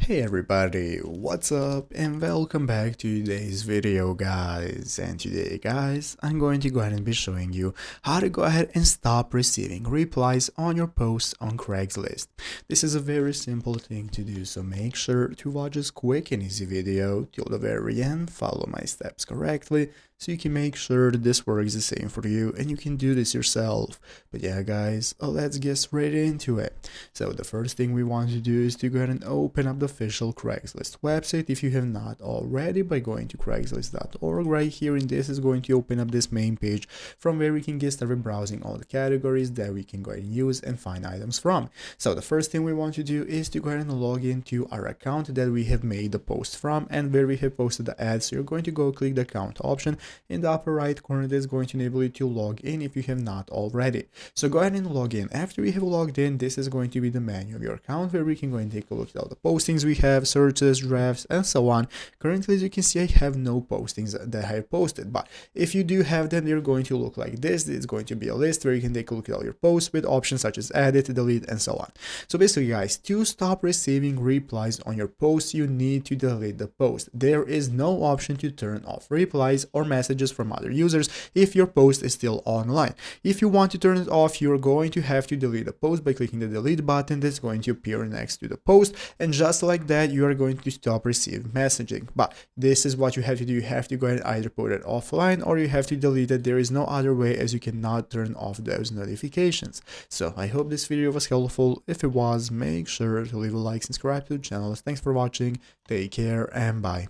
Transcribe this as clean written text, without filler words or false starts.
Hey everybody, what's up and welcome back to today's video guys. And today guys, I'm going to go ahead and be showing you how to go ahead and stop receiving replies on your posts on Craigslist. This is a very simple thing to do, so make sure to watch this quick and easy video till the very end, follow my steps correctly so you can make sure that this works the same for you and you can do this yourself. But yeah guys, let's get straight into it. So the first thing we want to do is to go ahead and open up the official Craigslist website if you have not already by going to craigslist.org. Right here, and this is going to open up this main page from where we can get started browsing all the categories that we can go ahead and use and find items from. So the first thing we want to do is to go ahead and log into our account that we have made the post from and where we have posted the ad. So you're going to go click the account option in the upper right corner. That's going to enable you to log in if you have not already. So go ahead and log in. After we have logged in, this is going to be the menu of your account where we can go and take a look at all the postings we have, searches, drafts, and so on. Currently, as you can see, I have no postings that I have posted, but if you do have them, they're going to look like this. It's going to be a list where you can take a look at all your posts with options such as edit, delete, and so on. So basically guys, to stop receiving replies on your posts, you need to delete the post. There is no option to turn off replies or messages from other users if your post is still online. If you want to turn it off, you're going to have to delete the post by clicking the delete button that's going to appear next to the post, and just like that you are going to stop receiving messaging. But this is what you have to do. You have to go ahead and either put it offline or you have to delete it. There is no other way, as you cannot turn off those notifications. So I hope this video was helpful. If it was, make sure to leave a like, subscribe to the channel. Thanks for watching, take care, and bye.